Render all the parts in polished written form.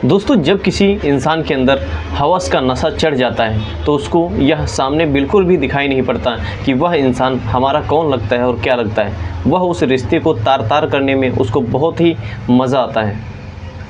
दोस्तों, जब किसी इंसान के अंदर हवस का नशा चढ़ जाता है तो उसको यह सामने बिल्कुल भी दिखाई नहीं पड़ता कि वह इंसान हमारा कौन लगता है और क्या लगता है। वह उस रिश्ते को तार तार करने में उसको बहुत ही मज़ा आता है।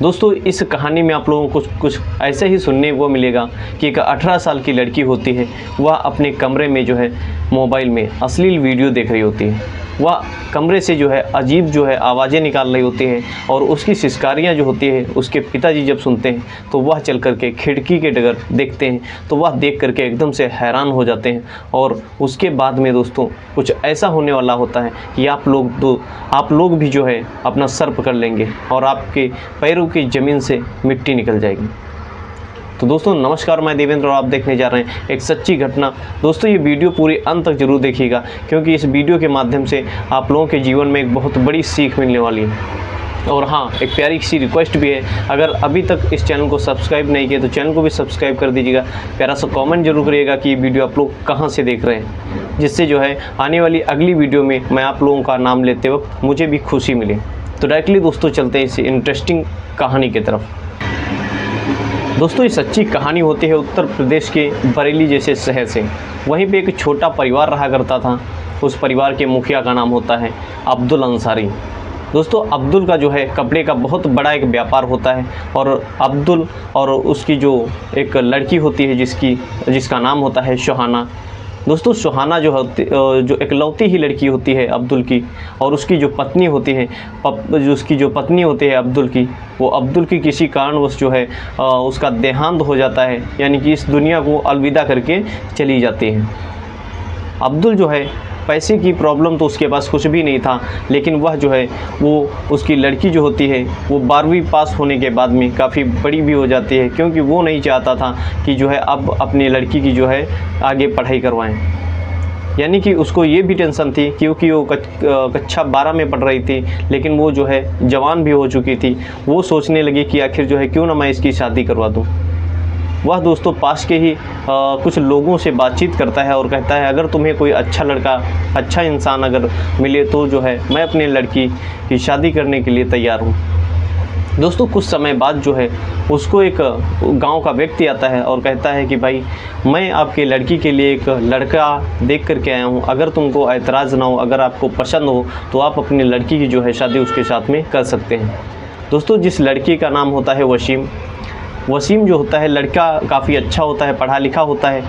दोस्तों, इस कहानी में आप लोगों को कुछ ऐसे ही सुनने को मिलेगा कि एक 18 साल की लड़की होती है। वह अपने कमरे में जो है मोबाइल में अश्लील वीडियो देख रही होती है। वह कमरे से जो है अजीब जो है आवाज़ें निकाल रही होती हैं और उसकी सिसकारियाँ जो होती है उसके पिताजी जब सुनते हैं तो वह चल कर के खिड़की के डगर देखते हैं तो वह देख कर के एकदम से हैरान हो जाते हैं। और उसके बाद में दोस्तों कुछ ऐसा होने वाला होता है कि आप लोग भी जो है अपना सर पकड़ लेंगे और आपके पैरों की ज़मीन से मिट्टी निकल जाएगी। तो दोस्तों नमस्कार, मैं देवेंद्र और आप देखने जा रहे हैं एक सच्ची घटना। दोस्तों, ये वीडियो पूरी अंत तक जरूर देखिएगा क्योंकि इस वीडियो के माध्यम से आप लोगों के जीवन में एक बहुत बड़ी सीख मिलने वाली है। और हाँ, एक प्यारी सी रिक्वेस्ट भी है, अगर अभी तक इस चैनल को सब्सक्राइब नहीं किया तो चैनल को भी सब्सक्राइब कर दीजिएगा। प्यारा सा कमेंट जरूर करिएगा कि ये वीडियो आप लोग कहाँ से देख रहे हैं, जिससे जो है आने वाली अगली वीडियो में मैं आप लोगों का नाम लेते वक्त मुझे भी खुशी मिले। तो डायरेक्टली दोस्तों चलते हैं इस इंटरेस्टिंग कहानी की तरफ। दोस्तों, ये सच्ची कहानी होती है उत्तर प्रदेश के बरेली जैसे शहर से। वहीं पे एक छोटा परिवार रहा करता था। उस परिवार के मुखिया का नाम होता है अब्दुल अंसारी। दोस्तों, अब्दुल का जो है कपड़े का बहुत बड़ा एक व्यापार होता है और अब्दुल और उसकी जो एक लड़की होती है जिसका नाम होता है सुहाना। दोस्तों, सुहाना जो इकलौती ही लड़की होती है अब्दुल की, और उसकी जो पत्नी होती है अब्दुल की, वो अब्दुल की किसी कारणवश जो है उसका देहांत हो जाता है, यानी कि इस दुनिया को अलविदा करके चली जाती है। अब्दुल जो है पैसे की प्रॉब्लम तो उसके पास कुछ भी नहीं था, लेकिन वह जो है वो उसकी लड़की जो होती है वो 12वीं पास होने के बाद में काफ़ी बड़ी भी हो जाती है, क्योंकि वो नहीं चाहता था कि जो है अब अपनी लड़की की जो है आगे पढ़ाई करवाएं। यानी कि उसको ये भी टेंशन थी क्योंकि वो कक्षा 12 में पढ़ रही थी, लेकिन वो जो है जवान भी हो चुकी थी। वो सोचने लगी कि आखिर जो है क्यों ना मैं इसकी शादी करवा दूँ। वह दोस्तों पास के ही कुछ लोगों से बातचीत करता है और कहता है अगर तुम्हें कोई अच्छा लड़का, अच्छा इंसान अगर मिले तो जो है मैं अपनी लड़की की शादी करने के लिए तैयार हूँ। दोस्तों, कुछ समय बाद जो है उसको एक गांव का व्यक्ति आता है और कहता है कि भाई, मैं आपके लड़की के लिए एक लड़का देख करके आया हूँ। अगर तुमको ऐतराज़ ना हो, अगर आपको पसंद हो तो आप अपनी लड़की की जो है शादी उसके साथ में कर सकते हैं। दोस्तों, जिस लड़की का नाम होता है वसीम जो होता है, लड़का काफ़ी अच्छा होता है, पढ़ा लिखा होता है।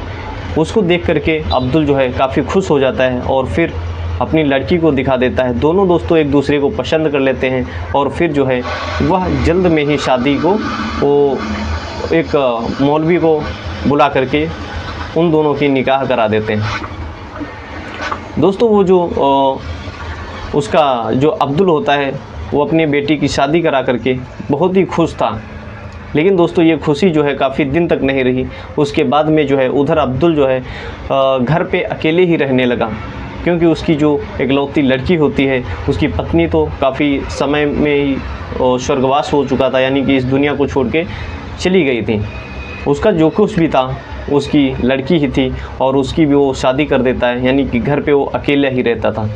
उसको देख करके अब्दुल जो है काफ़ी खुश हो जाता है और फिर अपनी लड़की को दिखा देता है। दोनों दोस्तों एक दूसरे को पसंद कर लेते हैं और फिर जो है वह जल्द में ही शादी को वो एक मौलवी को बुला करके उन दोनों की निकाह करा देते हैं। दोस्तों, वो जो उसका जो अब्दुल होता है वो अपनी बेटी की शादी करा करके बहुत ही खुश था। लेकिन दोस्तों, ये खुशी जो है काफ़ी दिन तक नहीं रही। उसके बाद में जो है उधर अब्दुल जो है घर पे अकेले ही रहने लगा, क्योंकि उसकी जो इकलौती लड़की होती है उसकी पत्नी तो काफ़ी समय में ही स्वर्गवास हो चुका था, यानी कि इस दुनिया को छोड़ के चली गई थी। उसका जो कुछ भी था उसकी लड़की ही थी और उसकी भी वो शादी कर देता है, यानी कि घर पे वो अकेला ही रहता था।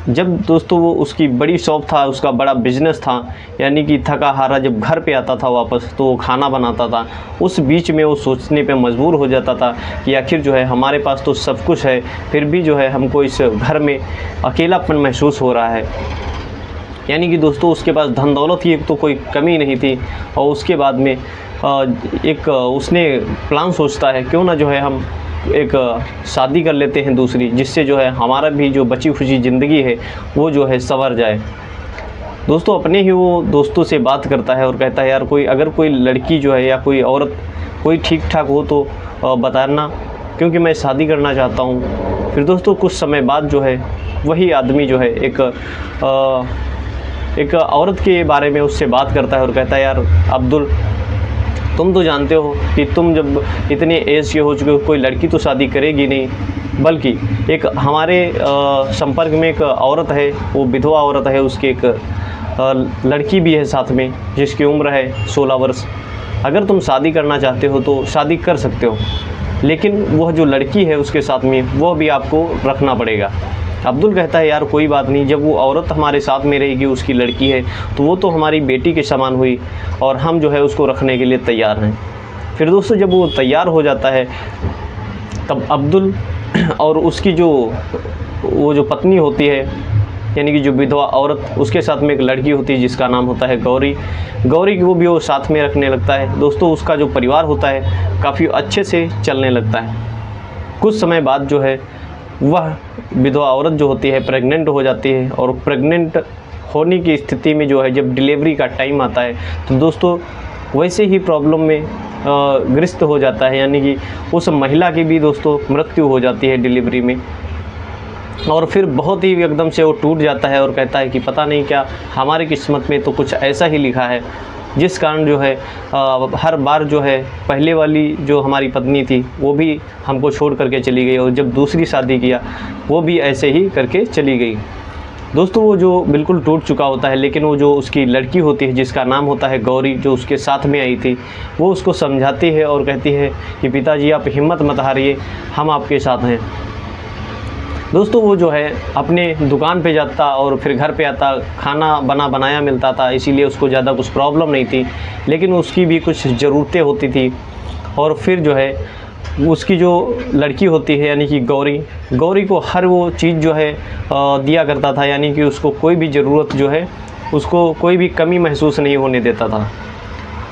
जब दोस्तों वो उसकी बड़ी शॉप था, उसका बड़ा बिजनेस था, यानी कि थका हारा जब घर पे आता था वापस तो वो खाना बनाता था। उस बीच में वो सोचने पे मजबूर हो जाता था कि आखिर जो है हमारे पास तो सब कुछ है, फिर भी जो है हमको इस घर में अकेलापन महसूस हो रहा है। यानी कि दोस्तों उसके पास धन दौलत की तो कोई कमी नहीं थी। और उसके बाद में उसने प्लान सोचता है क्यों ना जो है हम एक शादी कर लेते हैं दूसरी, जिससे जो है हमारा भी जो बची खुची ज़िंदगी है वो जो है संवर जाए। दोस्तों, अपने ही वो दोस्तों से बात करता है और कहता है यार अगर कोई लड़की जो है या कोई औरत कोई ठीक ठाक हो तो बताना, क्योंकि मैं शादी करना चाहता हूँ। फिर दोस्तों कुछ समय बाद जो है वही आदमी जो है एक औरत के बारे में उससे बात करता है और कहता है यार अब्दुल, तुम तो जानते हो कि तुम जब इतने एज के हो चुके हो कोई लड़की तो शादी करेगी नहीं, बल्कि एक हमारे संपर्क में एक औरत है, वो विधवा औरत है, उसकी एक लड़की भी है साथ में जिसकी उम्र है 16 वर्ष। अगर तुम शादी करना चाहते हो तो शादी कर सकते हो, लेकिन वह जो लड़की है उसके साथ में वह भी आपको रखना पड़ेगा। अब्दुल कहता है यार कोई बात नहीं, जब वो औरत हमारे साथ में रहेगी, उसकी लड़की है, तो वो तो हमारी बेटी के समान हुई और हम जो है उसको रखने के लिए तैयार हैं। फिर दोस्तों जब वो तैयार हो जाता है तब अब्दुल और उसकी वो जो पत्नी होती है, यानी कि जो विधवा औरत, उसके साथ में एक लड़की होती है जिसका नाम होता है गौरी की वो साथ में रखने लगता है। दोस्तों उसका जो परिवार होता है काफ़ी अच्छे से चलने लगता है। कुछ समय बाद जो है वह विधवा औरत जो होती है प्रेग्नेंट हो जाती है, और प्रेग्नेंट होने की स्थिति में जो है जब डिलीवरी का टाइम आता है तो दोस्तों वैसे ही प्रॉब्लम में ग्रस्त हो जाता है, यानी कि उस महिला की भी दोस्तों मृत्यु हो जाती है डिलीवरी में। और फिर बहुत ही एकदम से वो टूट जाता है और कहता है कि पता नहीं क्या हमारी किस्मत में तो कुछ ऐसा ही लिखा है, जिस कारण जो है हर बार जो है पहले वाली जो हमारी पत्नी थी वो भी हमको छोड़ करके चली गई, और जब दूसरी शादी किया वो भी ऐसे ही करके चली गई। दोस्तों वो जो बिल्कुल टूट चुका होता है, लेकिन वो जो उसकी लड़की होती है जिसका नाम होता है गौरी, जो उसके साथ में आई थी, वो उसको समझाती है और कहती है कि पिताजी आप हिम्मत मत हारिए, हम आपके साथ हैं। दोस्तों वो जो है अपने दुकान पे जाता और फिर घर पे आता, खाना बनाया मिलता था, इसीलिए उसको ज़्यादा कुछ प्रॉब्लम नहीं थी, लेकिन उसकी भी कुछ ज़रूरतें होती थी। और फिर जो है उसकी जो लड़की होती है यानी कि गौरी को हर वो चीज़ जो है दिया करता था, यानी कि उसको कोई भी ज़रूरत जो है उसको कोई भी कमी महसूस नहीं होने देता था।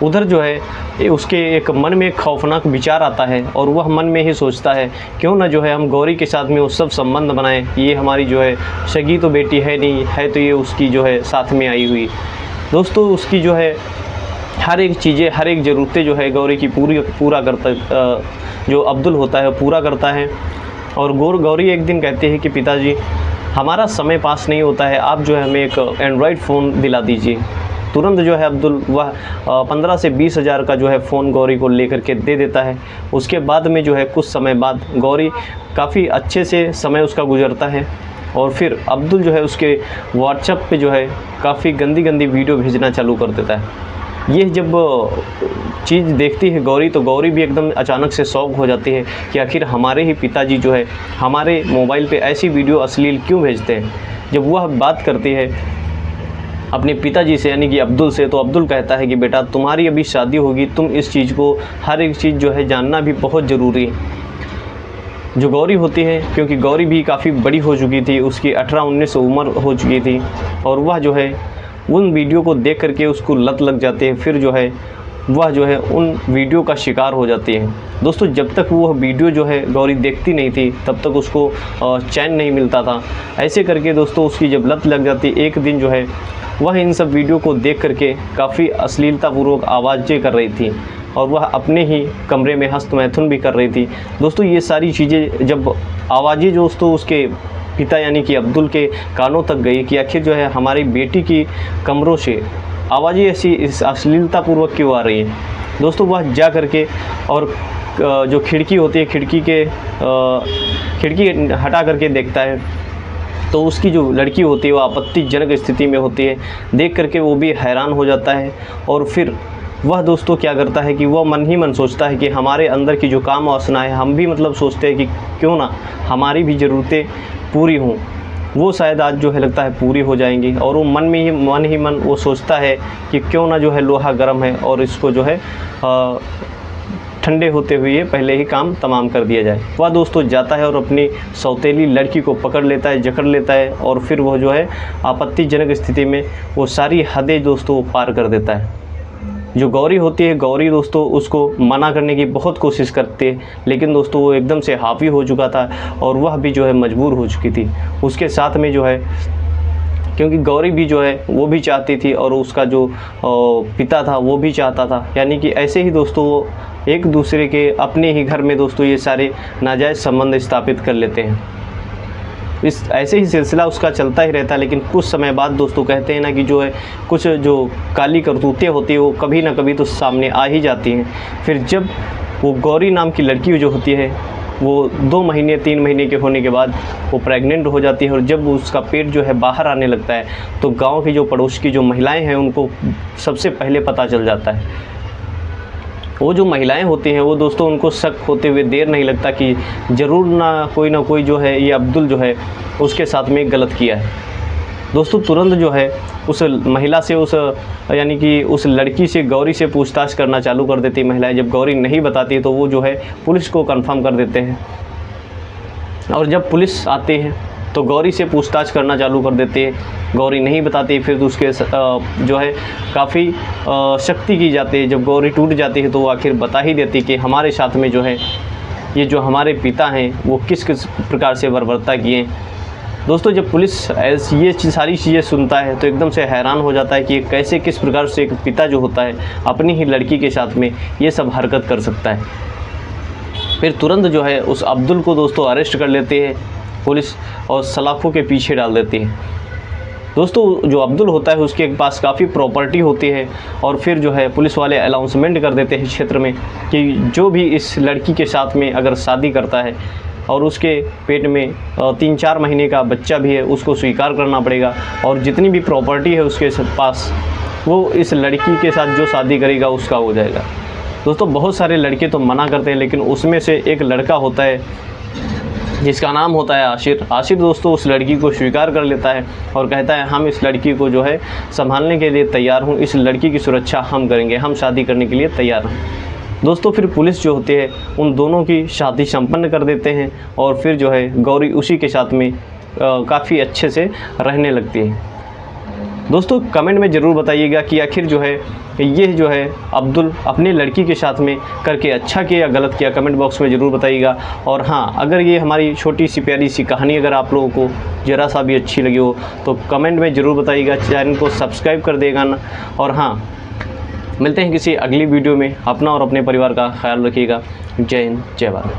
उधर जो है उसके एक मन में एक खौफनाक विचार आता है और वह मन में ही सोचता है क्यों ना जो है हम गौरी के साथ में वो सब संबंध बनाएं, ये हमारी जो है सगी तो बेटी है नहीं है, तो ये उसकी जो है साथ में आई हुई। दोस्तों उसकी जो है हर एक चीज़ें, हर एक ज़रूरतें जो है गौरी की पूरा करता, जो अब्दुल होता है पूरा करता है। और गौरी एक दिन कहती है कि पिताजी हमारा समय पास नहीं होता है, आप जो है हमें एक एंड्रॉयड फ़ोन दिला दीजिए। तुरंत जो है अब्दुल वह 15 से 20 हज़ार का जो है फ़ोन गौरी को लेकर के दे देता है। उसके बाद में जो है कुछ समय बाद गौरी काफ़ी अच्छे से समय उसका गुजरता है, और फिर अब्दुल जो है उसके व्हाट्सएप पे जो है काफ़ी गंदी वीडियो भेजना चालू कर देता है। ये जब चीज़ देखती है गौरी, तो गौरी भी एकदम अचानक से शॉक हो जाती है कि आखिर हमारे ही पिताजी जो है हमारे मोबाइल पे ऐसी वीडियो अश्लील क्यों भेजते हैं। जब वह बात करती है अपने पिताजी से यानी कि अब्दुल से, तो अब्दुल कहता है कि बेटा तुम्हारी अभी शादी होगी, तुम इस चीज़ को हर एक चीज़ जो है जानना भी बहुत ज़रूरी है। जो गौरी होती है, क्योंकि गौरी भी काफ़ी बड़ी हो चुकी थी, उसकी 18-19 उम्र हो चुकी थी, और वह जो है उन वीडियो को देख करके उसको लत लग जाती है। फिर जो है वह जो है उन वीडियो का शिकार हो जाती है। दोस्तों जब तक वह वीडियो जो है गौरी देखती नहीं थी तब तक उसको चैन नहीं मिलता था। ऐसे करके दोस्तों उसकी जब लत लग जाती, एक दिन जो है वह इन सब वीडियो को देख करके काफ़ी अश्लीलतापूर्वक आवाज़ें कर रही थी, और वह अपने ही कमरे में हस्तमैथुन भी कर रही थी। दोस्तों ये सारी चीज़ें जब आवाज़ें दोस्तों उसके पिता यानी कि अब्दुल के कानों तक गई कि आखिर जो है हमारी बेटी की कमरों से आवाज़ें ऐसी इस अश्लीलतापूर्वक क्यों आ रही है, दोस्तों वह जा करके और जो खिड़की होती है खिड़की हटा करके देखता है, तो उसकी जो लड़की होती है वो आपत्तिजनक स्थिति में होती है। देख करके वो भी हैरान हो जाता है, और फिर वह दोस्तों क्या करता है कि वह मन ही मन सोचता है कि हमारे अंदर की जो काम वासना है, हम भी मतलब सोचते हैं कि क्यों ना हमारी भी ज़रूरतें पूरी हों, वो शायद आज जो है लगता है पूरी हो जाएंगी। और वो मन ही मन वो सोचता है कि क्यों ना जो है लोहा गर्म है और इसको जो है ठंडे होते हुए पहले ही काम तमाम कर दिया जाए। वह दोस्तों जाता है और अपनी सौतेली लड़की को पकड़ लेता है, जकड़ लेता है, और फिर वह जो है आपत्तिजनक स्थिति में वो सारी हदें दोस्तों पार कर देता है। जो गौरी होती है, गौरी दोस्तों उसको मना करने की बहुत कोशिश करती है, लेकिन दोस्तों वो एकदम से हावी हो चुका था और वह भी जो है मजबूर हो चुकी थी। उसके साथ में जो है, क्योंकि गौरी भी जो है वो भी चाहती थी और उसका जो पिता था वो भी चाहता था, यानी कि ऐसे ही दोस्तों वो एक दूसरे के अपने ही घर में दोस्तों ये सारे नाजायज़ संबंध स्थापित कर लेते हैं। इस ऐसे ही सिलसिला उसका चलता ही रहता है। लेकिन कुछ समय बाद दोस्तों कहते हैं ना कि जो है कुछ जो काली करतूतें होती है वो कभी ना कभी तो सामने आ ही जाती हैं। फिर जब वो गौरी नाम की लड़की जो होती है वो 2 महीने 3 महीने के होने के बाद वो प्रेग्नेंट हो जाती है, और जब उसका पेट जो है बाहर आने लगता है तो गांव की जो पड़ोस की जो महिलाएं हैं उनको सबसे पहले पता चल जाता है। वो जो महिलाएं होती हैं वो दोस्तों उनको शक होते हुए देर नहीं लगता कि ज़रूर ना कोई जो है ये अब्दुल जो है उसके साथ में गलत किया है। दोस्तों तुरंत जो है उस महिला से यानी कि उस लड़की से गौरी से पूछताछ करना चालू कर देती है महिलाएं। जब गौरी नहीं बताती तो वो जो है पुलिस को कंफर्म कर देते हैं, और जब पुलिस आती है तो गौरी से पूछताछ करना चालू कर देते हैं। गौरी नहीं बताती, फिर तो उसके जो है काफ़ी शक्ति की जाती है। जब गौरी टूट जाती है तो वो आखिर बता ही देती कि हमारे साथ में जो है ये जो हमारे पिता हैं वो किस किस प्रकार से बर्बरता किए। दोस्तों जब पुलिस ये सारी चीज़ें सुनता है तो एकदम से हैरान हो जाता है कि कैसे किस प्रकार से एक पिता जो होता है अपनी ही लड़की के साथ में ये सब हरकत कर सकता है। फिर तुरंत जो है उस अब्दुल को दोस्तों अरेस्ट कर लेते हैं पुलिस और सलाखों के पीछे डाल देती है। दोस्तों जो अब्दुल होता है उसके पास काफ़ी प्रॉपर्टी होती है, और फिर जो है पुलिस वाले अनाउंसमेंट कर देते हैं क्षेत्र में कि जो भी इस लड़की के साथ में अगर शादी करता है और उसके पेट में 3-4 महीने का बच्चा भी है उसको स्वीकार करना पड़ेगा, और जितनी भी प्रॉपर्टी है उसके पास वो इस लड़की के साथ जो शादी करेगा उसका हो जाएगा। दोस्तों बहुत सारे लड़के तो मना करते हैं, लेकिन उसमें से एक लड़का होता है जिसका नाम होता है आशिर। आशिर दोस्तों उस लड़की को स्वीकार कर लेता है और कहता है हम इस लड़की को जो है संभालने के लिए तैयार हूँ, इस लड़की की सुरक्षा हम करेंगे, हम शादी करने के लिए तैयार हैं। दोस्तों फिर पुलिस जो होती है उन दोनों की शादी संपन्न कर देते हैं, और फिर जो है गौरी उसी के साथ में काफ़ी अच्छे से रहने लगती है। दोस्तों कमेंट में ज़रूर बताइएगा कि आखिर जो है ये जो है अब्दुल अपनी लड़की के साथ में करके अच्छा किया या गलत किया, कमेंट बॉक्स में ज़रूर बताइएगा। और हाँ, अगर ये हमारी छोटी सी प्यारी सी कहानी अगर आप लोगों को ज़रा सा भी अच्छी लगी हो तो कमेंट में ज़रूर बताइएगा, चैनल को सब्सक्राइब कर देगा ना। और हाँ, मिलते हैं किसी अगली वीडियो में। अपना और अपने परिवार का ख्याल रखिएगा। जय हिंद, जय भारत।